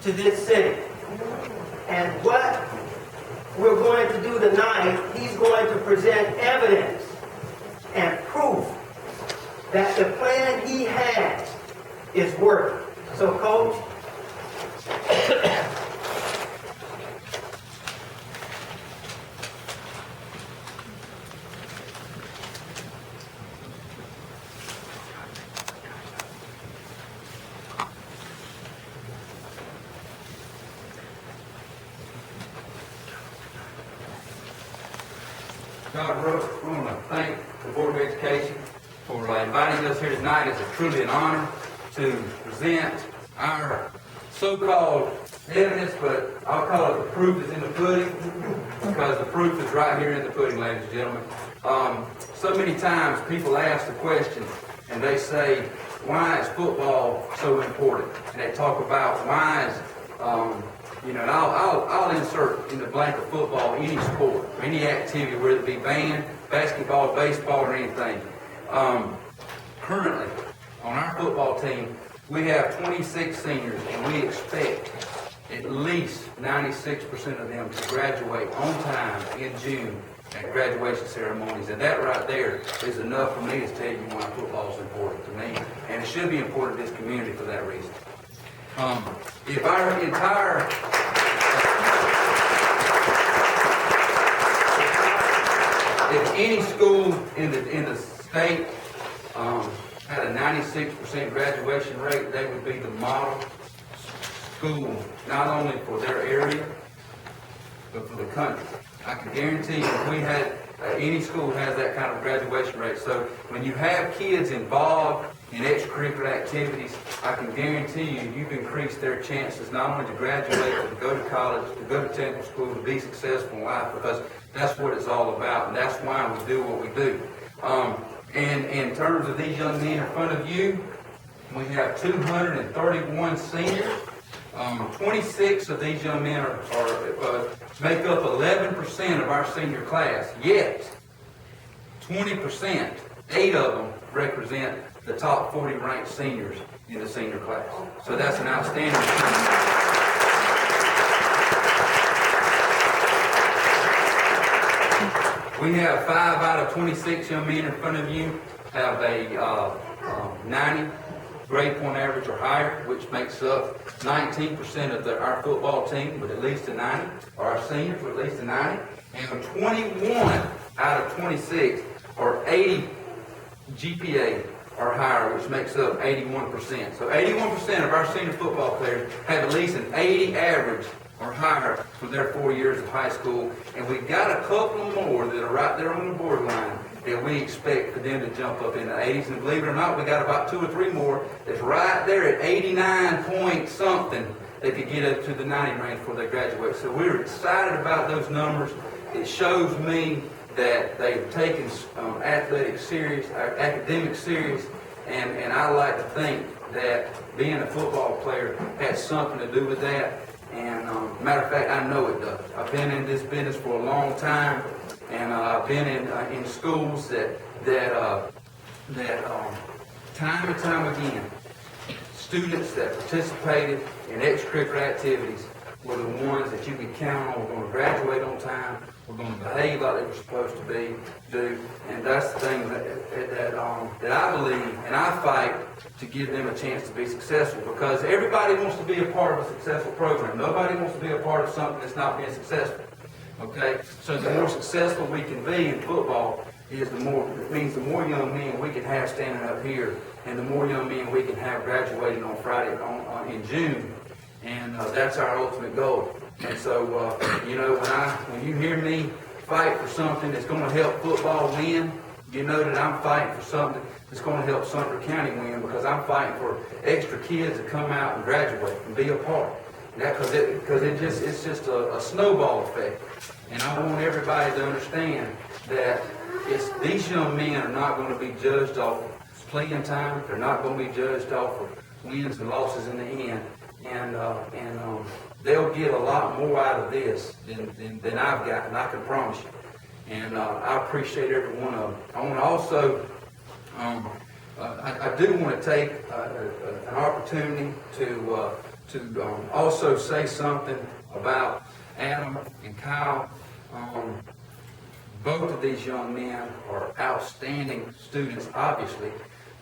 to this city. And what we're going to do tonight, he's going to present evidence and proof that the plan he has is working. So, Coach, Dr. Brooks, I want to thank the Board of Education for inviting us here tonight. It's truly an honor to present our so-called evidence, but I'll call it the proof is in the pudding, because the proof is right here in the pudding, ladies and gentlemen. So many times people ask the question, and they say, why is football so important? And they talk about why is, and I'll insert in the blank of football any sport, any activity, whether it be band, basketball, baseball, or anything. Currently, on our football team, we have 26 seniors, and we expect at least 96% of them to graduate on time in June at graduation ceremonies. And that right there is enough for me to tell you why football is important to me, and it should be important to this community for that reason. If our entire if any school in the state had a 96% graduation rate, they would be the model school, not only for their area, but for the country. I can guarantee you if we had, any school has that kind of graduation rate. So when you have kids involved in extracurricular activities, I can guarantee you, you've increased their chances not only to graduate, but to go to college, to go to technical school, to be successful in life, because that's what it's all about, and that's why we do what we do. And in terms of these young men in front of you, we have 231 seniors. 26 of these young men make up 11% of our senior class, yet 20%, 8 of them represent the top 40 ranked seniors in the senior class. So that's an outstanding thing. We have 5 out of 26 young men in front of you have a 90 grade point average or higher, which makes up 19% of our football team with at least a 90, or our seniors with at least a 90, and 21 out of 26 are 80 GPA or higher, which makes up 81%. So 81% of our senior football players have at least an 80 average or higher for their 4 years of high school, and we've got a couple more that are right there on the borderline that we expect for them to jump up in the 80s, and believe it or not, we got about 2 or 3 more that's right there at 89 point something. They could get up to the 90 range before they graduate. So we're excited about those numbers. It shows me that they've taken athletics serious, academics serious, and I like to think that being a football player has something to do with that. And matter of fact, I know it does. I've been in this business for a long time, and I've been in schools that time and time again, students that participated in extracurricular activities were the ones that you could count on were going to graduate on time, were going to behave like they were supposed to do, and that's the thing that I believe, and I fight to give them a chance to be successful, because everybody wants to be a part of a successful program. Nobody wants to be a part of something that's not being successful. Okay? So the more successful we can be in football it means the more young men we can have standing up here, and the more young men we can have graduating on Friday in June. And that's our ultimate goal. And so, when you hear me fight for something that's going to help football win, you know that I'm fighting for something that's going to help Sumter County win, because I'm fighting for extra kids to come out and graduate and be a part. Because it's just a snowball effect. And I want everybody to understand that these young men are not going to be judged off of playing time. They're not going to be judged off of wins and losses in the end. And they'll get a lot more out of this than I've gotten, I can promise you. And I appreciate every one of them. I want to also, I do want to take an opportunity to also say something about Adam and Kyle. Both of these young men are outstanding students, obviously,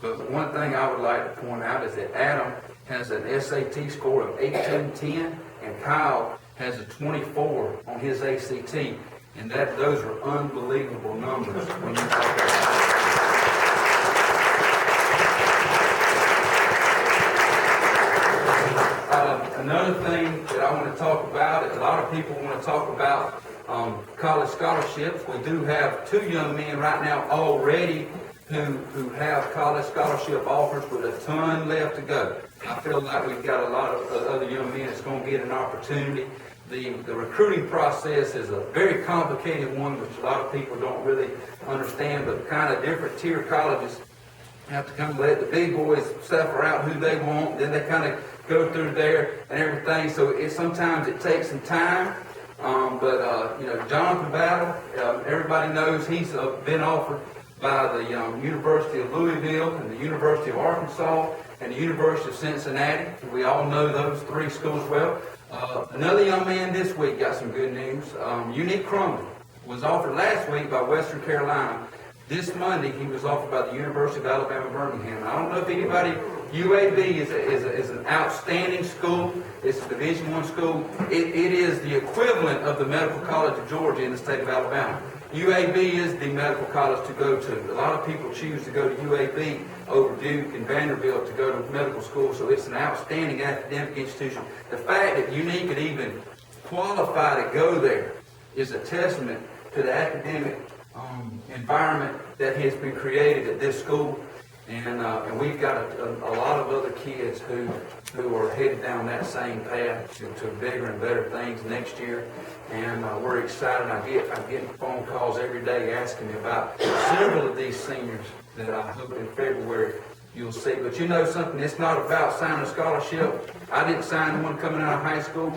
but one thing I would like to point out is that Adam has an SAT score of 1810, and Kyle has a 24 on his ACT, and those are unbelievable numbers when you talk about another thing that I want to talk about is a lot of people want to talk about college scholarships. We do have 2 young men right now already who have college scholarship offers with a ton left to go. I feel like we've got a lot of other young men that's going to get an opportunity. The recruiting process is a very complicated one, which a lot of people don't really understand, but kind of different tier colleges have to kind of let the big boys suffer out who they want, then they kind of go through there and everything. So sometimes it takes some time, but Jonathan Battle, everybody knows he's been offered by the University of Louisville and the University of Arkansas and the University of Cincinnati. We all know those 3 schools well. Another young man this week got some good news. Unique Crumley was offered last week by Western Carolina. This Monday, he was offered by the University of Alabama, Birmingham. I don't know if anybody, UAB is an outstanding school. It's a Division I school. It is the equivalent of the Medical College of Georgia in the state of Alabama. UAB is the medical college to go to. A lot of people choose to go to UAB over Duke and Vanderbilt to go to medical school, so it's an outstanding academic institution. The fact that Unique could even qualify to go there is a testament to the academic environment that has been created at this school, and we've got a lot of other kids who are headed down that same path to bigger and better things next year, and we're excited. I'm getting phone calls every day asking me about several of these seniors that I hope in February you'll see. But you know something, it's not about signing a scholarship. I didn't sign one coming out of high school.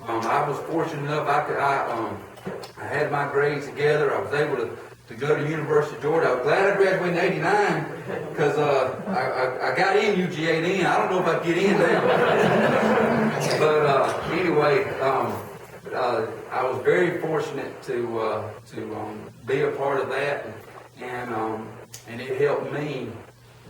I was fortunate enough, I had my grades together. I was able to go to the University of Georgia. I was glad I graduated in '89 because I got in UGA then. I don't know if I'd get in now. But anyway, I was very fortunate to be a part of that, and it helped me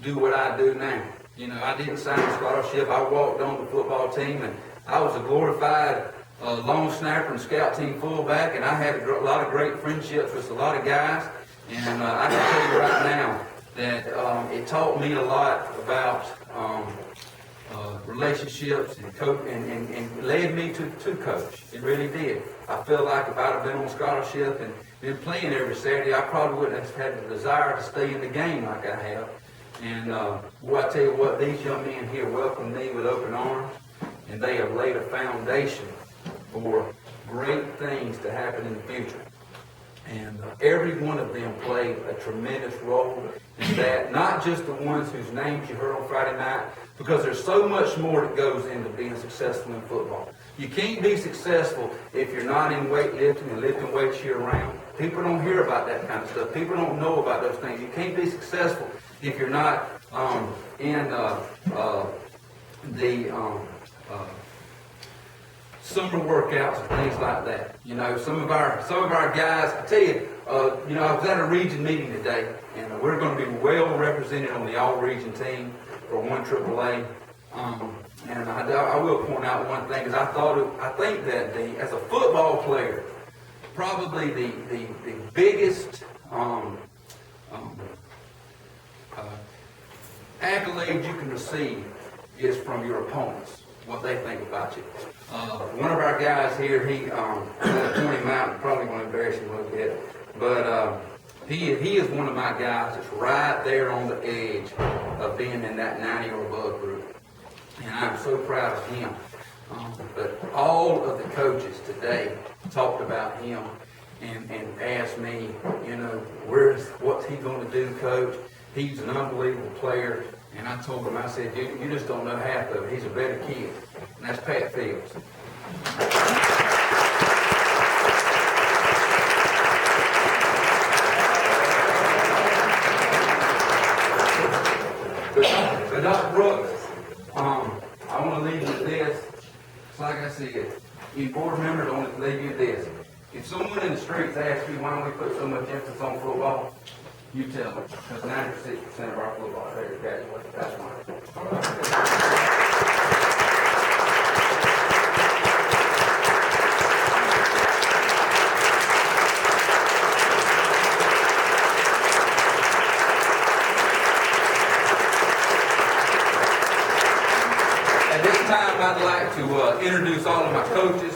do what I do now. You know, I didn't sign a scholarship. I walked on the football team, and I was a glorified long snapper and scout team fullback, and I had a lot of great friendships with a lot of guys. And I can tell you right now that it taught me a lot about relationships and led me to coach. It really did. I feel like if I'd have been on scholarship and been playing every Saturday, I probably wouldn't have had the desire to stay in the game like I have. And boy, I tell you what, these young men here welcomed me with open arms, and they have laid a foundation for great things to happen in the future. And every one of them played a tremendous role in that, not just the ones whose names you heard on Friday night, because there's so much more that goes into being successful in football. You can't be successful if you're not in weightlifting and lifting weights year-round. People don't hear about that kind of stuff. People don't know about those things. You can't be successful if you're not in summer workouts and things like that. You know, some of our guys, I tell you, I was at a region meeting today, and we're going to be well represented on the all-region team for 1AAA. And I will point out one thing, is I think that as a football player, probably the biggest accolade you can receive is from your opponents, what they think about you. One of our guys here, I'm going to point him out and probably going to embarrass him a little bit, but he is one of my guys that's right there on the edge of being in that 90 or above group. And I'm so proud of him. But all of the coaches today talked about him and asked me, what's he going to do, Coach? He's an unbelievable player. And I told him, I said, you just don't know half of it. He's a better kid. And that's Pat Fields. But Dr. Brooks, I want to leave you with this. I see it. You board members, only leave you this. If someone in the streets asks you why we put so much emphasis on football, you tell them, because 96% of our football players graduate. That's why. At this time, I'd like to introduce all of my coaches.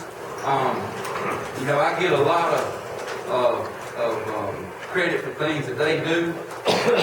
You know, I get a lot of credit for things that they do.